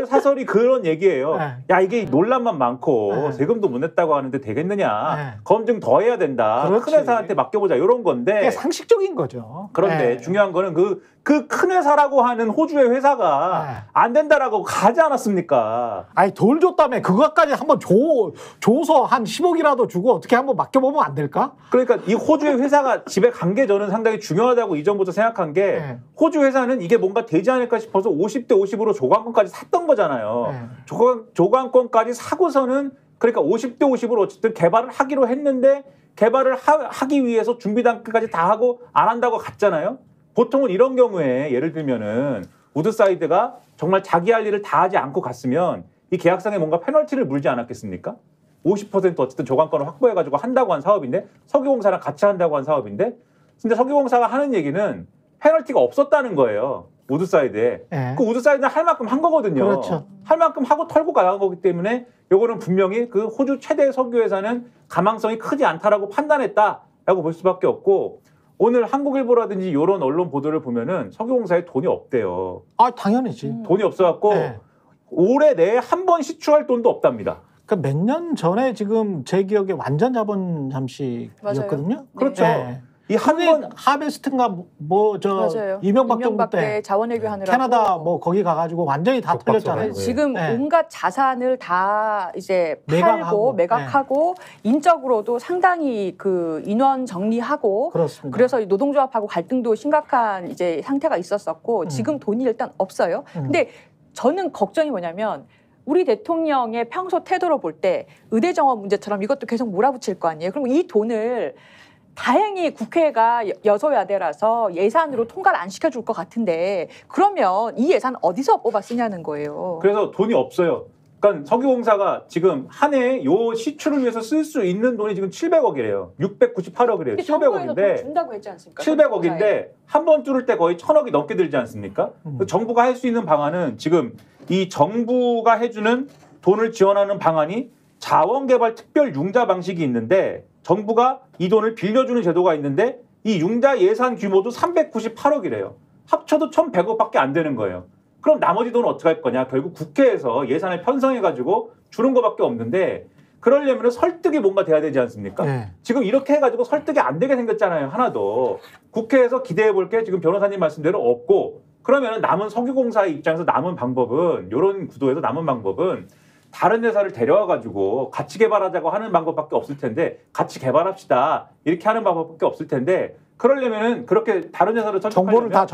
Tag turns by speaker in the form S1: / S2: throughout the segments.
S1: 사설이 그런 얘기예요.
S2: 네.
S1: 야 이게 논란만 많고
S2: 네.
S1: 세금도 못 냈다고 하는데 되겠느냐.
S2: 네.
S1: 검증 더 해야 된다.
S2: 그렇지.
S1: 큰 회사한테 맡겨보자 이런 건데.
S2: 그게 상식적인 거죠.
S1: 그런데
S2: 네.
S1: 중요한 거는 그 큰 회사라고 하는 호주의 회사가
S2: 네.
S1: 안 된다라고 가지 않았습니까?
S2: 아니 돌 줬다며 그것까지 한번 줘서 한 10억이라도 주고 어떻게 한번 맡겨보면 안 될까?
S1: 그러니까 이 호주의 회사가 집에 간 게 저는 상당히 중요하다고 이전부터 생각한 게
S2: 네.
S1: 호주 회사는 이게 뭔가 되지 않을까 싶어서 50대 50으로 조강권까지 샀던 거잖아요.
S2: 네.
S1: 조강권까지 사고서는 그러니까 50대 50으로 어쨌든 개발을 하기로 했는데 개발을 하기 위해서 준비 단계까지 다 하고 안 한다고 갔잖아요. 보통은 이런 경우에 예를 들면은 우드사이드가 정말 자기 할 일을 다 하지 않고 갔으면 이 계약상에 뭔가 페널티를 물지 않았겠습니까? 50% 어쨌든 조강권을 확보해가지고 한다고 한 사업인데 석유공사랑 같이 한다고 한 사업인데 근데 석유공사가 하는 얘기는 페널티가 없었다는 거예요. 우드사이드에.
S2: 네.
S1: 그 우드사이드는 할 만큼 한 거거든요.
S2: 그렇죠.
S1: 할 만큼 하고 털고 나간 거기 때문에 요거는 분명히 그 호주 최대 석유회사는 가망성이 크지 않다라고 판단했다라고 볼 수밖에 없고 오늘 한국일보라든지 이런 언론 보도를 보면은 석유공사에 돈이 없대요.
S2: 아 당연히지.
S1: 돈이 없어갖고
S2: 네.
S1: 올해 내에 한 번 시추할 돈도 없답니다.
S2: 그러니까 몇 년 전에 지금 제 기억에 완전 자본 잠식이었거든요.
S3: 맞아요.
S1: 그렇죠.
S2: 네.
S1: 이 한 번
S2: 하베스트인가 뭐 저
S3: 맞아요.
S2: 이명박 정부 때
S3: 자원외교 하느라고
S2: 캐나다 뭐 거기 가가지고 완전히 다 털렸잖아요.
S3: 지금
S2: 네.
S3: 온갖 자산을 다 이제
S2: 매각하고,
S3: 팔고 매각하고 인적으로도 상당히 그 인원 정리하고
S2: 그렇습니다.
S3: 그래서 이 노동조합하고 갈등도 심각한 이제 상태가 있었었고 지금 돈이 일단 없어요. 근데 저는 걱정이 뭐냐면 우리 대통령의 평소 태도로 볼 때 의대정원 문제처럼 이것도 계속 몰아붙일 거 아니에요. 그럼 이 돈을 다행히 국회가 여소야대라서 예산으로 통과를 안 시켜줄 것 같은데 그러면 이 예산 어디서 뽑아 쓰냐는 거예요.
S1: 그래서 돈이 없어요. 그러니까 석유공사가 지금 한 해에 요 시추를 위해서 쓸 수 있는 돈이 지금 700억이래요. 698억이래요.
S3: 정부에서 돈
S1: 700억인데
S3: 준다고 했지 않습니까?
S1: 700억인데 한 번 뚫을 때 거의 1000억이 넘게 들지 않습니까? 정부가 할 수 있는 방안은 지금 이 정부가 해주는 돈을 지원하는 방안이 자원개발 특별 융자 방식이 있는데 정부가 이 돈을 빌려주는 제도가 있는데 이 융자 예산 규모도 398억이래요. 합쳐도 1100억밖에 안 되는 거예요. 그럼 나머지 돈은 어떻게 할 거냐? 결국 국회에서 예산을 편성해가지고 주는 것밖에 없는데 그러려면 설득이 뭔가 돼야 되지 않습니까?
S2: 네.
S1: 지금 이렇게 해가지고 설득이 안 되게 생겼잖아요. 하나도. 국회에서 기대해볼 게 지금 변호사님 말씀대로 없고 그러면 남은 석유공사의 입장에서 남은 방법은 이런 구도에서 남은 방법은 다른 회사를 데려와가지고 같이 개발하자고 하는 방법밖에 없을 텐데 같이 개발합시다 이렇게 하는 방법밖에 없을 텐데 그러려면은 그렇게 다른 회사를
S2: 정보를 다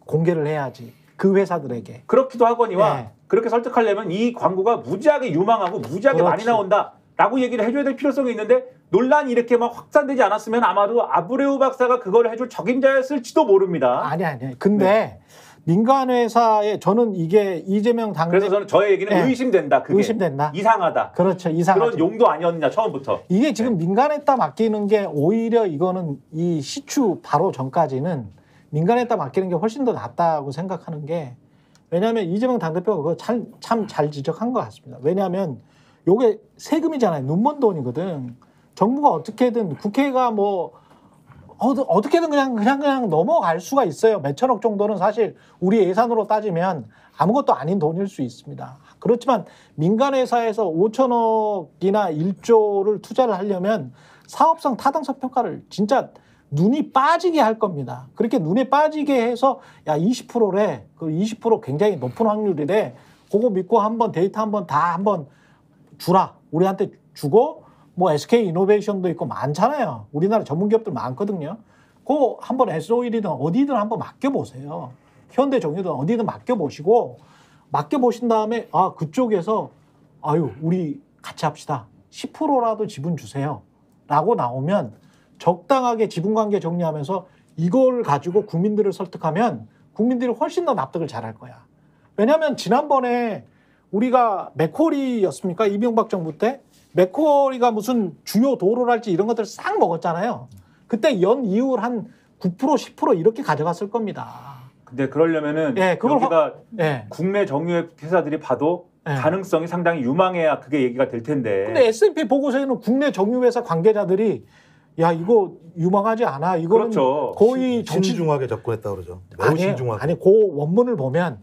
S2: 공개를 해야지 그 회사들에게.
S1: 그렇기도 하거니와
S2: 네.
S1: 그렇게 설득하려면 이 광고가 무지하게 유망하고 무지하게 많이 나온다라고 얘기를 해줘야 될 필요성이 있는데 논란이 이렇게 막 확산되지 않았으면 아마도 아브레우 박사가 그걸 해줄 적임자였을지도 모릅니다.
S2: 아니. 근데 민간 회사에 저는 이게 이재명 당대
S1: 그래서 저는 저의 얘기는
S2: 네.
S1: 의심된다. 그게
S2: 의심된다.
S1: 이상하다.
S2: 그렇죠. 이상하죠.
S1: 그런 용도 아니었냐 처음부터.
S2: 이게 지금 민간에다 맡기는 게 오히려 이거는 이 시추 바로 전까지는 민간에다 맡기는 게 훨씬 더 낫다고 생각하는 게 왜냐하면 이재명 당대표가 그거 참 잘 지적한 것 같습니다. 왜냐하면 요게 세금이잖아요. 눈먼 돈이거든. 정부가 어떻게든 국회가 뭐 어떻게든 그냥 넘어갈 수가 있어요. 몇천억 정도는 사실 우리 예산으로 따지면 아무것도 아닌 돈일 수 있습니다. 그렇지만 민간 회사에서 5천억이나 1조를 투자를 하려면 사업성 타당성 평가를 진짜 눈이 빠지게 할 겁니다. 그렇게 눈에 빠지게 해서 야 20%래. 그 20% 굉장히 높은 확률이래. 그거 믿고 한번 데이터 한번 주라. 우리한테 주고 뭐 SK 이노베이션도 있고 많잖아요. 우리나라 전문 기업들 많거든요. 그거 한번 SO일이든 어디든 한번 맡겨보세요. 현대정유든 어디든 맡겨보신 다음에 아 그쪽에서 아유 우리 같이 합시다. 10%라도 지분 주세요. 라고 나오면 적당하게 지분관계 정리하면서 이걸 가지고 국민들을 설득하면 국민들이 훨씬 더 납득을 잘할 거야. 왜냐하면 지난번에 우리가 맥쿼리였습니까? 이명박 정부 때 맥쿼리가 무슨 주요 도로랄지 이런 것들 싹 먹었잖아요. 그때 연 이율 한 9% 10% 이렇게 가져갔을 겁니다.
S1: 근데 그러려면은 여기가 국내 정유회 회사들이 봐도 가능성이 상당히 유망해야 그게 얘기가 될 텐데.
S2: 근데 S&P 보고서에는 국내 정유회사 관계자들이 야 이거 유망하지 않아. 이거는
S1: 그렇죠.
S2: 거의
S4: 신중하게 접근했다 그러죠. 매우
S2: 아니,
S4: 신중하게.
S2: 아니 그 원문을 보면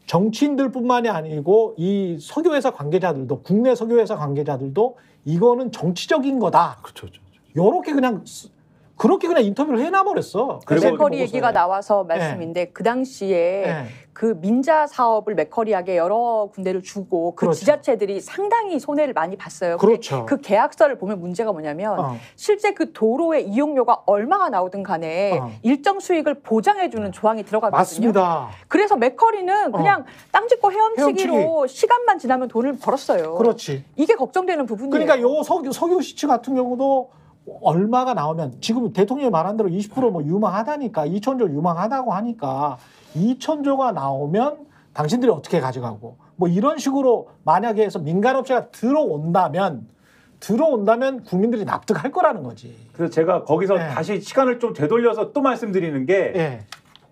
S2: 정치인들뿐만이 아니고 이 석유회사 관계자들도 국내 석유회사 관계자들도 이거는 정치적인 거다.
S4: 그렇죠.
S2: 요렇게 그냥 그렇게 그냥 인터뷰를 해놔버렸어.
S1: 그리고
S3: 맥커리 얘기가 나와서 말씀인데 그 당시에
S2: 네.
S3: 그 민자 사업을 맥커리에게 여러 군데를 주고 그
S2: 그렇죠.
S3: 지자체들이 상당히 손해를 많이 봤어요. 근데
S2: 그렇죠.
S3: 그 계약서를 보면 문제가 뭐냐면 실제 그 도로의 이용료가 얼마가 나오든 간에 일정 수익을 보장해주는 조항이 들어가거든요.
S2: 맞습니다.
S3: 그래서 맥커리는 그냥 땅 짓고 헤엄치기로 시간만 지나면 돈을 벌었어요.
S2: 그렇지.
S3: 이게 걱정되는 부분이에요.
S2: 그러니까 요 석유 시치 같은 경우도 얼마가 나오면 지금 대통령이 말한 대로 20% 뭐 유망하다니까 2천조 유망하다고 하니까 2천조가 나오면 당신들이 어떻게 가져가고 뭐 이런 식으로 만약에 해서 민간업체가 들어온다면 국민들이 납득할 거라는 거지.
S1: 그래서 제가 거기서
S2: 네.
S1: 다시 시간을 좀 되돌려서 또 말씀드리는 게
S2: 예.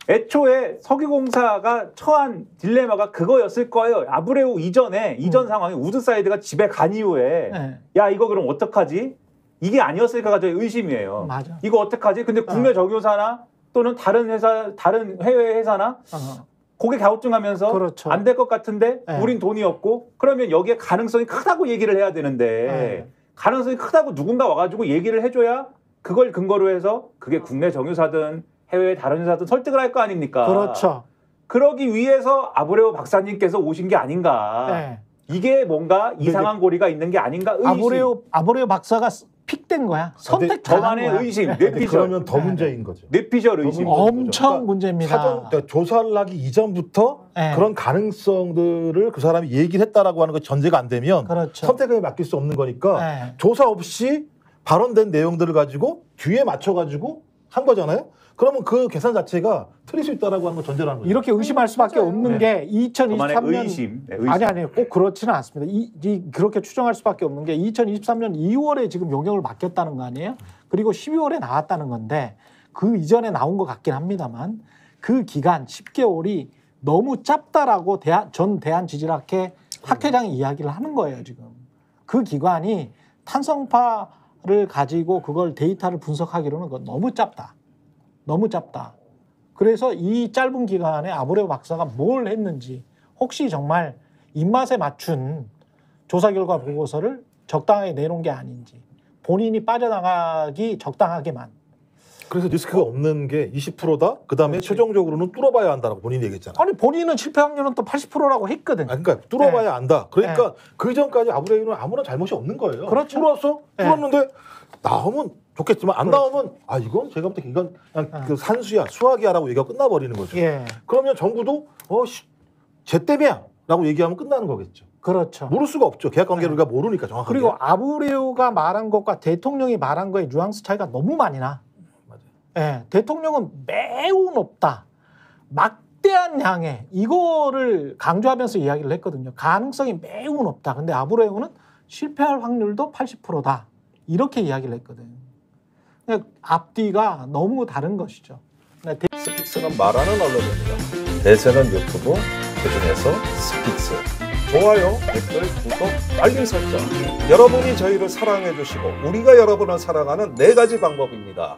S1: 애초에 석유공사가 처한 딜레마가 그거였을 거예요. 아브레우 이전 상황에 우드사이드가 집에 간 이후에
S2: 예.
S1: 야 이거 그럼 어떡하지? 이게 아니었을까가 저의 의심이에요.
S2: 맞아.
S1: 이거 어떡하지? 근데 국내 정유사나 또는 다른 해외 회사나 고개 갸우뚱하면서
S2: 그렇죠.
S1: 안 될 것 같은데
S2: 네.
S1: 우린 돈이 없고 그러면 여기에 가능성이 크다고 얘기를 해야 되는데
S2: 네.
S1: 가능성이 크다고 누군가 와가지고 얘기를 해줘야 그걸 근거로 해서 그게 국내 정유사든 해외 다른 회사든 설득을 할 거 아닙니까?
S2: 그렇죠.
S1: 그러기 위해서 아브레오 박사님께서 오신 게 아닌가?
S2: 예.
S1: 이게 뭔가 이상한 고리가 있는 게 아닌가? 의심.
S2: 아브레오 박사가 픽된 거야. 선택 당한
S1: 저만의
S2: 거야.
S1: 의심,
S4: 근데
S1: 뇌피셜,
S4: 그러면 더 문제인 거죠.
S1: 뇌피셜 의심.
S2: 엄청
S4: 그러니까
S2: 문제입니다.
S4: 그러니까 조사를 하기 이전부터
S2: 네.
S4: 그런 가능성들을 그 사람이 얘기를 했다라고 하는 거 전제가 안 되면
S2: 그렇죠.
S4: 선택에 맡길 수 없는 거니까
S2: 네.
S4: 조사 없이 발언된 내용들을 가지고 뒤에 맞춰가지고 한 거잖아요. 그러면 그 계산 자체가 틀릴 수 있다라고 하는 거 전제라는 거죠.
S2: 이렇게 의심할 수밖에
S3: 맞아요.
S2: 없는 게
S1: 저만의
S2: 2023년
S1: 의심. 네, 의심.
S2: 아니 꼭 그렇지는 않습니다. 그렇게 추정할 수밖에 없는 게 2023년 2월에 지금 용역을 맡겼다는 거 아니에요? 그리고 12월에 나왔다는 건데 그 이전에 나온 것 같긴 합니다만 그 기간 10개월이 너무 짧다라고 전 대한지질학회 학회장이 이야기를 하는 거예요 지금. 그 기간이 탄성파를 가지고 그걸 데이터를 분석하기로는 그건 너무 짧다. 너무 짧다. 그래서 이 짧은 기간에 아브레오 박사가 뭘 했는지 혹시 정말 입맛에 맞춘 조사 결과 보고서를 적당하게 내놓은 게 아닌지 본인이 빠져나가기 적당하게만.
S4: 그래서 리스크가 없는 게 20%다. 그다음에
S2: 그렇지.
S4: 최종적으로는 뚫어봐야 한다라고 본인이 얘기했잖아.
S2: 아니 본인은 실패 확률은 또 80%라고 했거든.
S4: 그러니까 뚫어봐야 안다. 그러니까 그 전까지 아브레유는 아무런 잘못이 없는 거예요.
S2: 그렇죠.
S4: 뚫었는데 나오면 좋겠지만 안 나오면 이건 제가 볼 때 이건 그냥 그 산수야 수학이야라고 얘기가 끝나버리는 거죠.
S2: 예,
S4: 그러면 정부도 쟤 때문이야라고 얘기하면 끝나는 거겠죠.
S2: 그렇죠.
S4: 모를 수가 없죠. 계약 관계를 우리가 모르니까 정확하게.
S2: 그리고 아브레오가 말한 것과 대통령이 말한 거의 뉘앙스 차이가 너무 많이 나.
S4: 맞아요.
S2: 예, 대통령은 매우 높다. 막대한 양해. 이거를 강조하면서 이야기를 했거든요. 가능성이 매우 높다. 근데 아브레오는 실패할 확률도 80%다. 이렇게 이야기를 했거든. 그러니까 앞뒤가 너무 다른 것이죠.
S5: 스픽스는 말하는 언론입니다. 대세는 유튜브, 그중에서 스픽스. 좋아요, 댓글, 구독, 알림 설정. 여러분이 저희를 사랑해 주시고 우리가 여러분을 사랑하는 4가지 방법입니다.